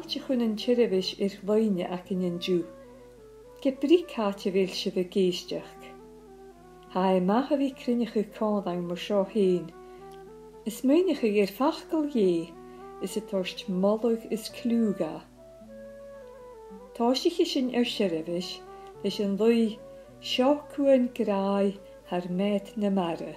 Táirte chun an tírevis ghlaine ac in dú. Ge brícáte bhéil se bh géisteach. Ha maith a bhí crinnecha cádain mar seo héin. Is muoinecha fachgal dhé is a tost mollug is clúga. Táisiche sin tírevis leis an lui seo cuain gráid haar méid na mara.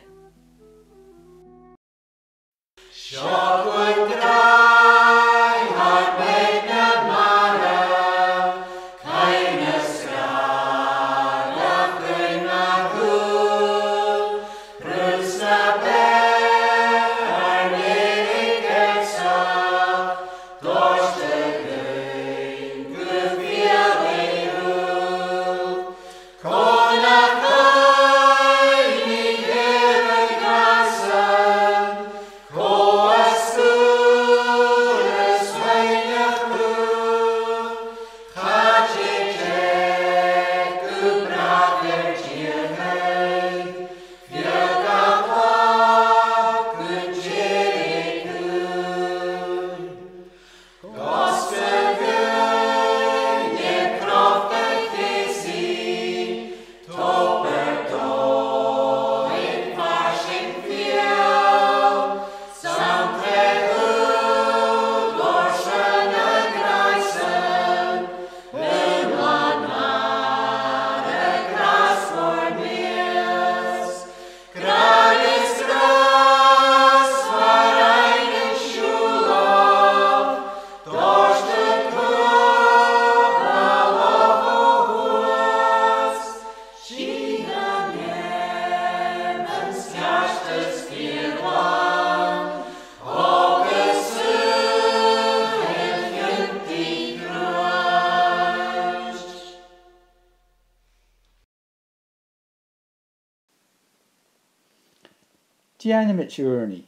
Dianamit úrni,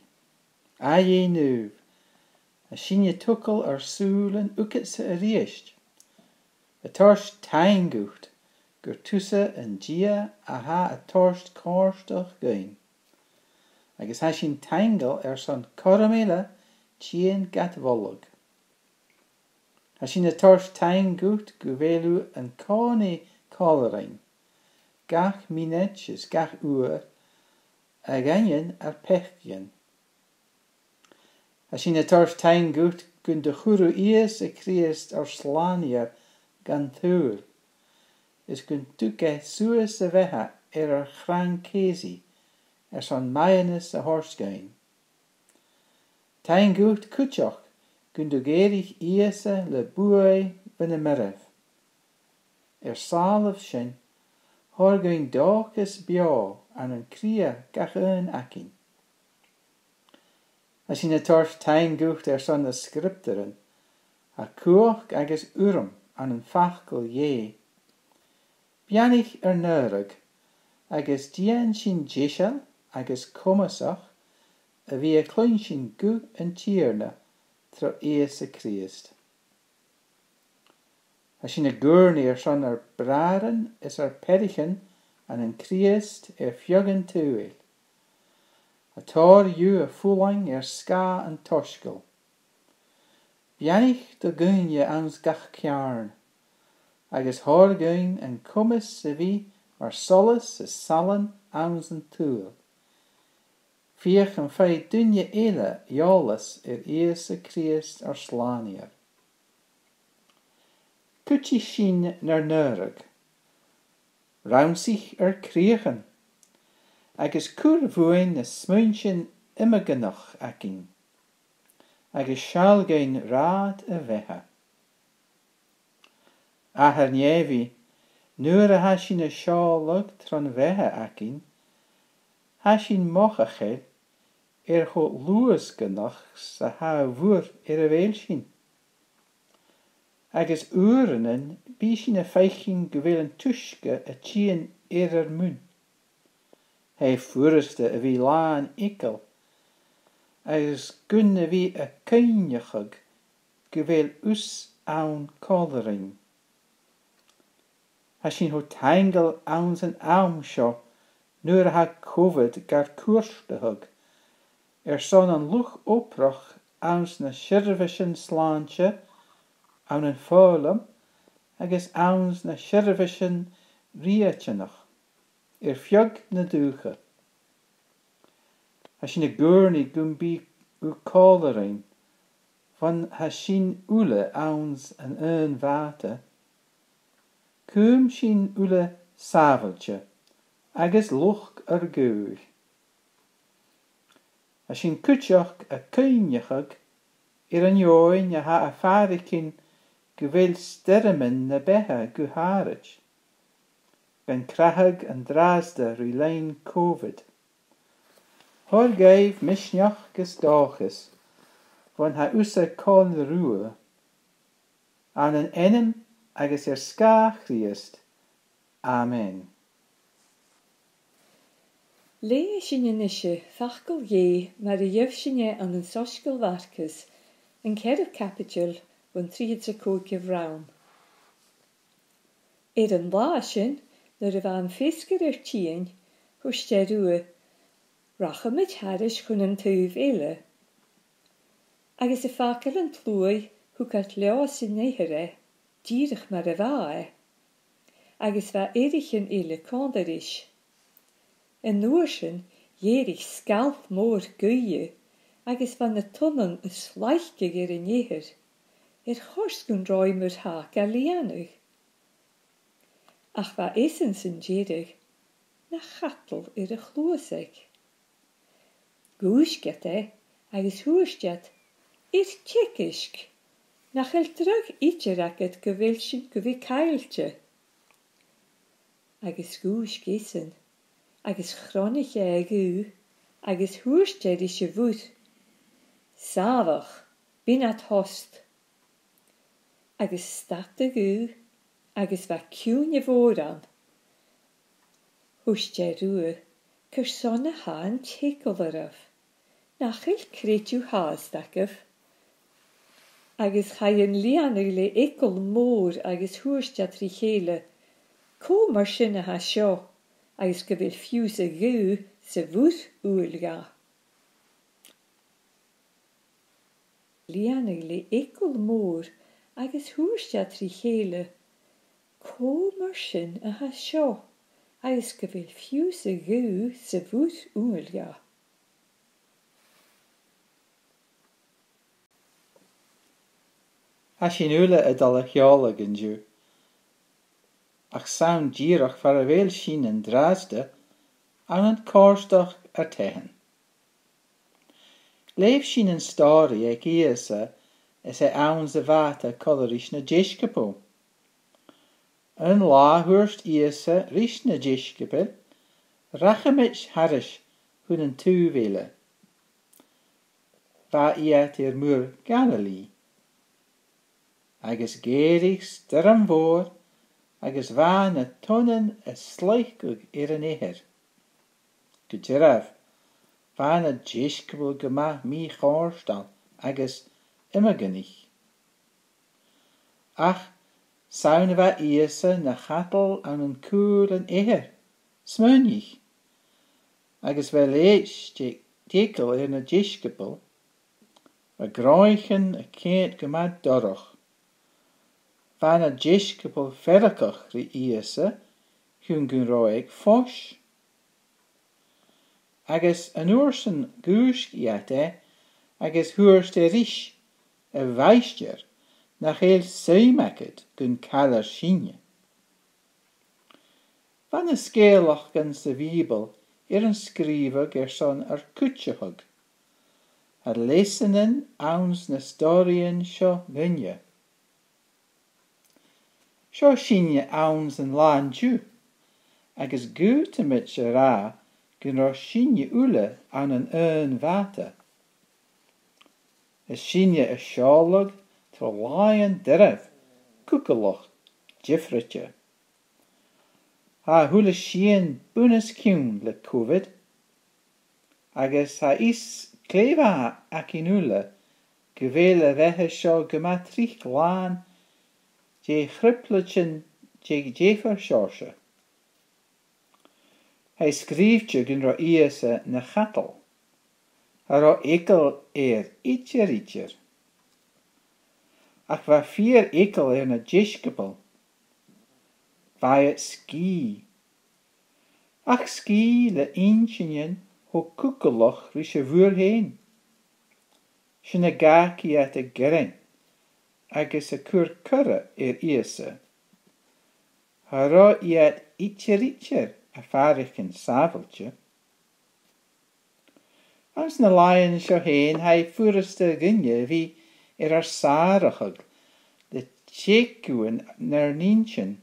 a dhé nuv, a sinne tukkel súlen ukitse a riest. A torst taingucht, gur tusse an dia a ha a torst korstoch gein. Agus ha sin taingel son koramela tien gat volug. Ha sin a torst taingucht guvelu an kone kolerain, gach minet is gach uur, a ganyen pechjen. As sin a torst tein gut gun de churu ies a kriest slanier gan thuur. Is gun tuke sues a veha chrang kesi son mayenis a horsgein. Tein gut kutjoch gun de gerich iese le buei van a merev. Salaf sin horgein dochus bio an een kria gach een akin. As in a torf tein gucht son a scripteren, a kuach agus urum an een fachkel je. Bianich neurig, agus dien sin jishel agus komasach, a wie a klein sin gu en tierne, tro ees a kriest. As in a gurney son braren is perichen an een kriest fjuggen tuil. A tor ju a fulang ska en toskel. Bianich de gunje ans gach kjarn, agus horgein en kummis se vi solus is salen ans en tuil. Viech en fei dunje ele jolis eese kriest slanier. Kutje sin neurig. Raum sich kriechen, agus kurvuin na smuintjen immegenoch akin, agus shalgein raad a veha. A her nievi, nuer ha sin a shalug tron veha akin, ha sin mochachel, go luas genoch sa ha voer a weelshin. Agus urenen bi sin a feichin gewillen tuske a tien mun. Hij voerste a vi laan ikkel, agus gunne vi a keinjachug gewil us aan kolering. Ha sin ho tangel aan zijn arm sjo, nuer ha covid gar koerstehug, son an luch oproch aan na sirvischen slaantje, an an fólam agus ans na sirvisin riachanach fiog na dúcha. Ha sin a gurni gumbi u cólarain van ha sin ule ans an vata. Cúm sin ule savaltje agus luch gúr. Ha sin cúteach a cúinechag an jóin a ha a faricin gwyl stermen na beha guharach. Gan crahag an drasda rwy lein Covid. Hor gaif misneach gus dachas, van ha usa con rua, an an enem agus ska Christ. Amen. Le sin ishe fachgal ye mar a jef sinne an an soskal varkes, an kerf capital van 3 koke vraum. An bla sin, er van fisker tien, hoeste rue, racha mit harish chun an tuv ele. Agus fakel an tloi, kat leas in nehere, dierig mar a vae. Agus va erichen ele kanderish. En noorsen, jerig scalp moor guie, agus van de tonnen een sleichtiger in jeher. Gorskun roimer ha galianig. Ach va essens in jerig, na gattel a chloosig. Goesket agus hoerstjet, tjekisk. Na gel terug ietsje raket gewilsjen gewi keiltje. Agus goesk essen. Agus chronig gu, agus hoerstjedische woed. Savach, bin at host. Agus statte gu, agus va kjunje vooran. Hoestje roe, kersonne haan tjekelveraf. Nachel kreet u haastakef. Agus chaien lianele ekkel moor, agus hoerstjed richele. Kom maar sinne ha sjo. Agus gewil fuse gu se woed oelga. Lianele ekkel moor, agus hoerstjed richele. Kom maar sinne ha sjo. Agus gewil fuse gu se woed oelga. Ha sin ule dal a cheolag in ju. Ach saun dierach far a veel sin en draasde an an korsdag tehen. Leef sin een story ag iese is ans de vata kolorish na jishkepo. Een la hurst iese rish na jishkepel, rachamich harish hun een tuwele. Va iet muur Galilee. Agus gerig sterm voor, agus vaan a tonnen a sleikug an eher. Gejiraf, vaan a jishkebel gema mi chorstal, agus immergenich. Ach, saune va iese na chattel an een koel an eher, smunich. Agus wel eich tekel a jishkebel, a groichen a keet gema dorach. Van a jishkebel verrekach ri iese, hun gun roig fosh. Agus an oorsen guusk iate, agus huurst rish, a weistjer, nach heel seimeket gun kaller sinje. Van a skeelach gan se wiebel, een skriver gerson kutjehug. Lesenen ans na storien sjo gunje. Sjo sinje ans en laan ju, agus gute met je ra, gunor sinje ule aan een vata. Sinje a sjolog, tro laaien derf, kukeloch, jifretje. Ha hule sien bunes kiun le Covid, agus ha is kleva akinule, gewele wehe sjo gematrich laan, je grippletjen je jefer sjorse. Hij schreef je gunro iese na gattel. Haro ekel ietsje rietjer. ach va vier ekel na jishkabel. Va het ski. Ach ski le inchingen ho kukeloch rische vuur heen. Sinna gaki at a gering, agus a kur curre iese. Hara iat itcher a farichen saveltje. Als na lion sjo heen, hij voerste ginje wie sarachig, de tjekuen naar nientjen,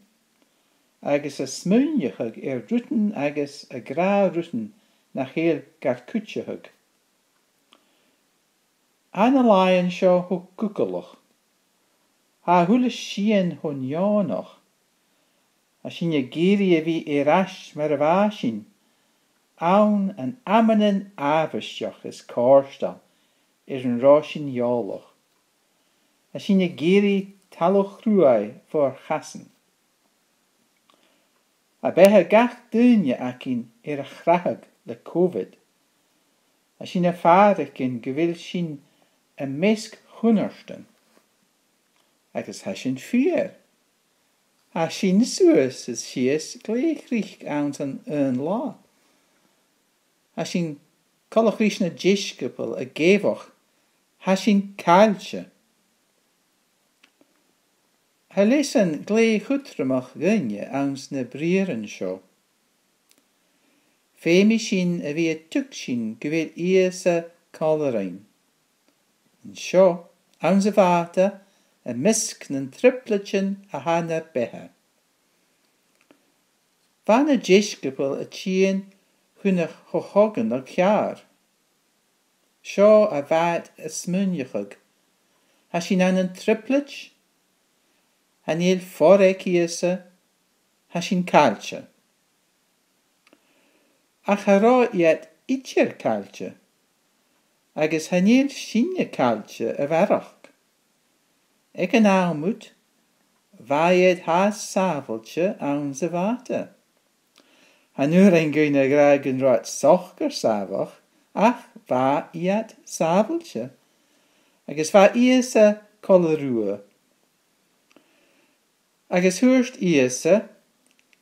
agus a smunjechig ruten agus a gra ruten nach heel garkutjehig. An a lion sjo ho kukeloch. Ha hule sien hon janoch. A sinje gerie wie rasch mar vashin. Aun an amenen avesjoch is kaarstal, een rashin jaloch. A sinje gerie taloch ruai voor gassen. A behe gach dunje akin a grahag le covid. A sinje vaderkin gewil sin a mesk hunnersten. Agus ha sin vier. Ha sin suus is sies gleichrich aan zijn la. Ha sin kolochrich na jishkepel a gevoch. Ha sin kaaltje. Ha lesen glee goedremach gunje aans na brieren sjo. Femi sin a wie tuk sin gewil iese kalerein. En sjo, aans a vate, a misk n'en tripletjen a hana behe. Van a jishkepel a tjien hunne hohogen al kjaar. Sjo a vaat a smunjechig. Ha sin an een tripletje? Ha niel forek iese? Ha sin kaaltje? Ach ha ra iat itcher kaaltje. Agus ha niel sinje kaaltje a varach. Ik een aalmoed, waar je het haast saveltje aan ze water. En nu ringen je graag een raad zochter savach, ach, waar je het saveltje. Agus waar iese koleruwe. Agus hoorst iese,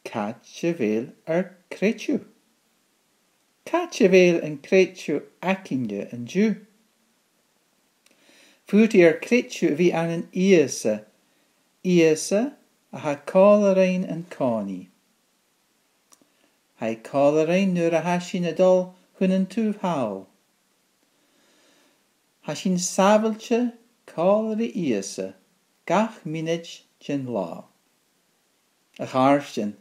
katje wil kretju. Katje wil een kretju akinje en ju. Voert kretju wie aan een iese. Iese, a ha kalerein en kani. Hij kalerein nur a hashin adol hunnen tu hau. Hashin saveltje kalere iese, gach minich jen la. A harsjen,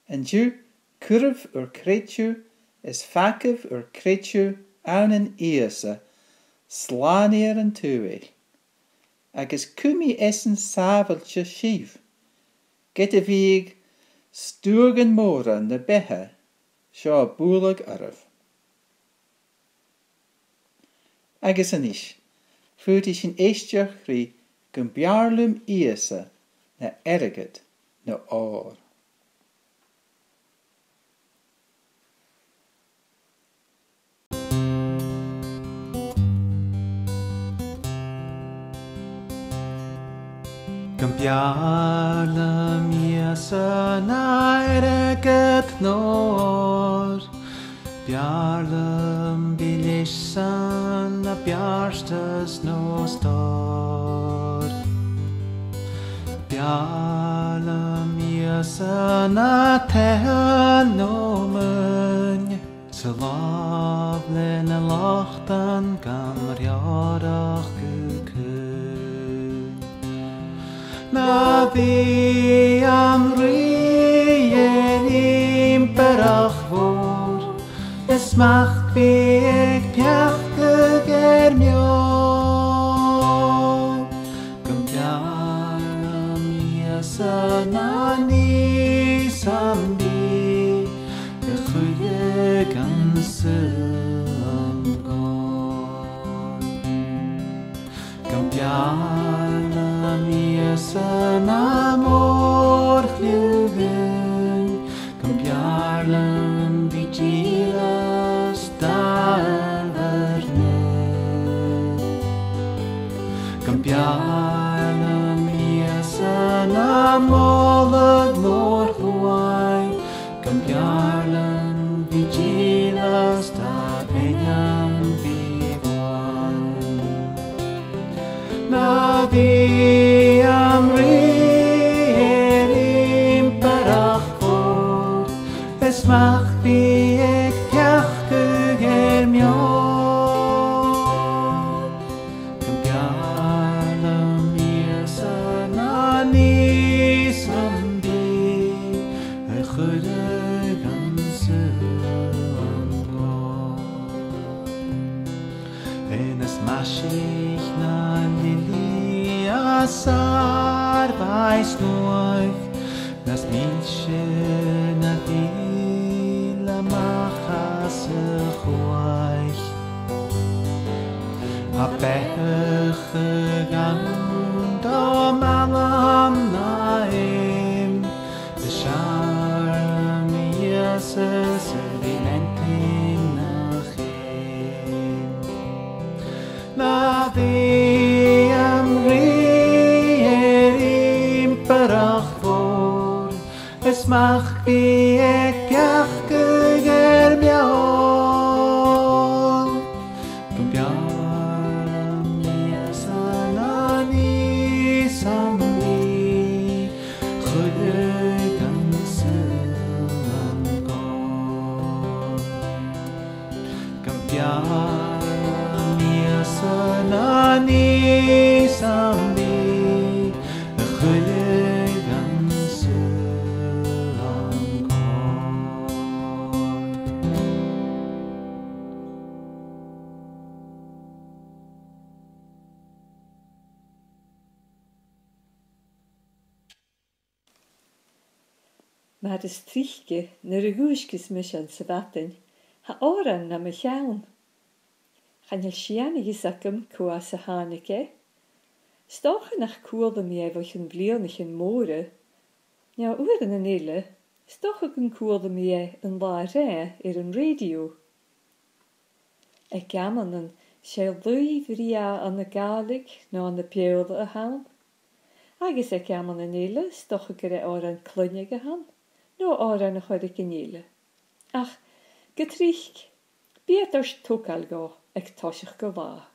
en ju kurv kretju is fakev kretju aan een iese. Slaneer en tuil. Agus kumi essen saveltje schief. Gette vieg stugen mora na behe, sjo boelig arf. Agus anish, voert is in eestjach ri gumbiarlum iese na erget na oor. Gymbiarlym iesa na erget nor. Biarlym bilisan na biarstas nos dor. Biarlym iesa na tehan no mun. Ze lavle na lachtan gamriarach Na vi am rien imperach vor, es macht wie ik pjachke germjo. Gumpiara miesa na nisambi, de goede ganse amgon. Gumpiara miesa na morgluwen, Gumpiarlym vigilas daverne. Gumpiarlym na molag nor huai Gan bjarlan vigilas ta enyan vivan Na vi amri erim parachor Es mach vi ek piachke germion Gan bjarlan mir sanani sambi E chudde ganse En es maschig na lili asar weiß nuich Nas milche na vila machas chuaich A beche gan do malam naim De charm yeses vimentin nachim Na vi amri erim parachor Es mach vi ek piachke germion Gan bjarlan mir sanani sambi Chudde ganse angor Gan bjarlan mir sanani sambi Chudde ganse angor Maar de strichtje naar de goesjes mis aan se watten, ha oren na me chaun. Gaan je schianige zakkum koa se haneke? Stochen nach koelde mij wat een blionich in moren. Ja, oren en ille, stochen koelde mij een laarij een radio. Ik gammel een schaildui vria aan de galig, na aan de pjelde a haan. Agus ik gammel een ille, stochen gere oren klunjige haan. No oren nog wat ik in ille. Ach, getricht, beeters tukal go, ik toshig go wa.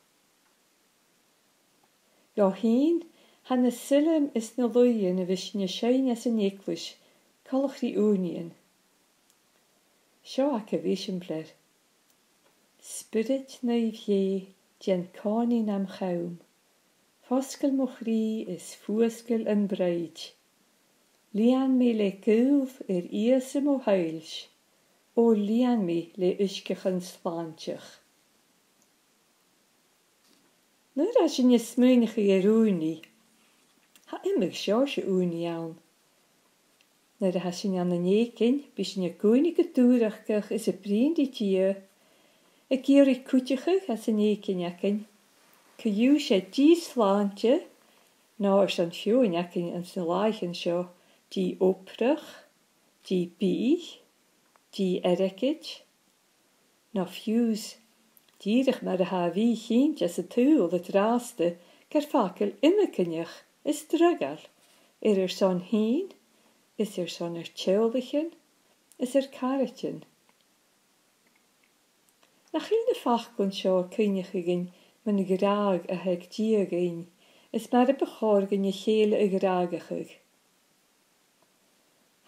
Ja heen, han de silum is na luien a vishin je shine as an eklish, kalach die unien. Sjo ak a vishin bler. Spirit na ivje, jen kani nam chaum. Foskel mochri is fuoskel en breid. Lian me le gulf iesem o huils. O lian me le uskechan slantjach. Nur as je smuinige jeroeni. Ha immig sjosje oeni aan. Nur as je aan de neken, bis je koenige toerachkach is a brindi tie. Ik hier ik kutjechig as a neken jakken. Kju she die slantje. Nou is dan fjoen jakken en se laichen sjo. Die oprug, die bieg, die errekit. Na fuse. Dierig maar de havi gientje as a tuul het raaste, ker fakel immekenjach, is drugal. Zo'n heen, is zo'n tjoldigen, is karretjen. Nach geen fachkon sjo kunjigin, men graag a hek diegin, is maar de begorgen je gele a gragigig.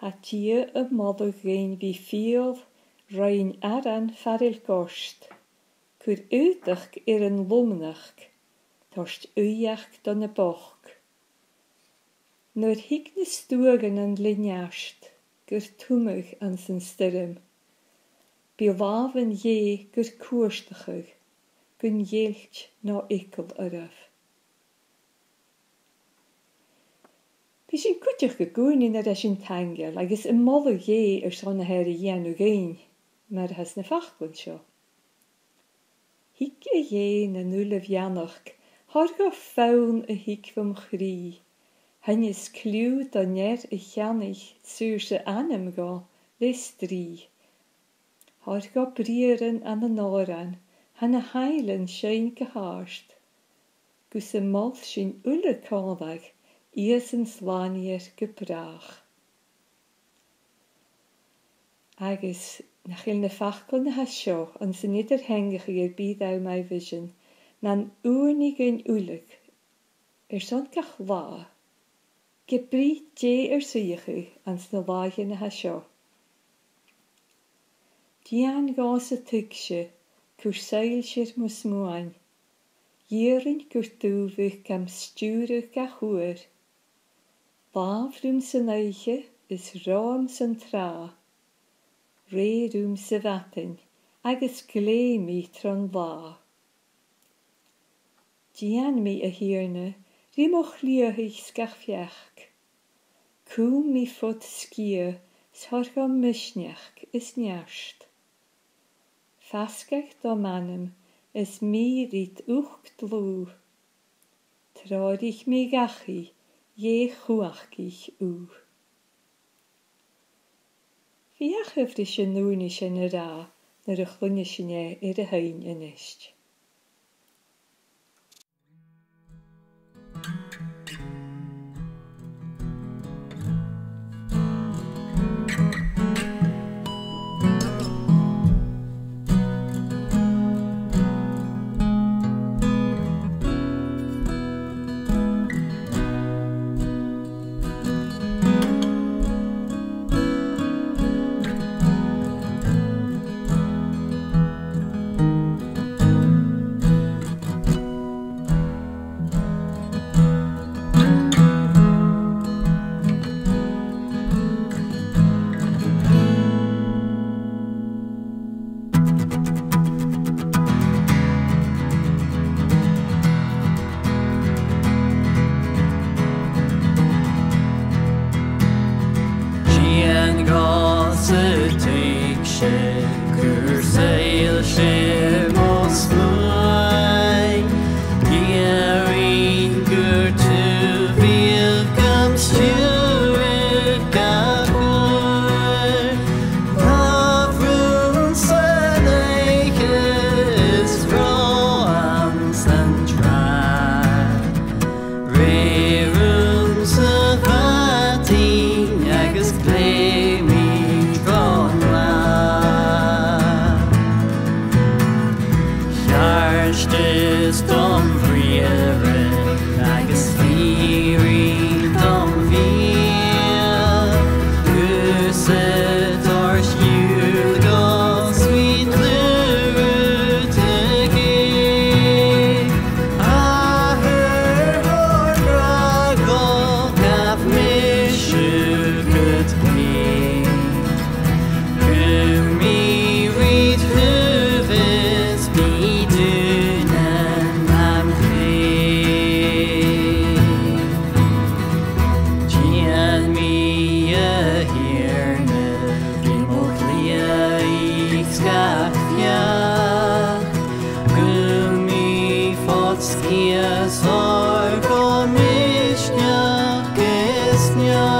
Het die a moddergin wie veel, rein aran faril kost. Kur uitach een lomnach, torst uiach dan a boch. Nur higne stoegen en linjast, gur toemig aan zijn stirm. Bewaven je gur koerstigig, gun jeeltj na ikkel eraf. Bis een kutjach gegoen in er een tangel, agus een molle je zo'n herre jenu geen, maar has ne fachkund sjo. Hik je na nulle vjanach, harga faun a hik vom chri. Han is kluw da ner a janig, surse anem ga, les drie. Harga brieren an a noran, han a heilen schein gehaarst. Gus a mal sin ulle kalvag, Ies yn slanier gebrach. Agus na chil na fachgol na hasio an sy'n idir hengach i'r bydd aw mai vision na'n únig yn úlig son gach la. Gebri je suychu an sna laige na hasio. Dian gas y tygsio cwr seil sy'r mwsmwain. Ierin cwr dwfych gam stwrwch ga chwyr. Laf rwm sy'n eiche is raam sy'n tra. Re rwm sy'n fatin, agos glei mi tron la. Dian mi a hirne, rim och liahich skach fiach. Cwm mi fod sgier, sorga mysniach is njarst. Fasgach do manem, is mi rit ucht lw. Tradig mi gachi, je chuachgich u. Fiach hyfrys yn nŵnis yn y ra, nyr y chlwnis yn e i'r hain yn ist. Skia sorg och mysnia, gesnia.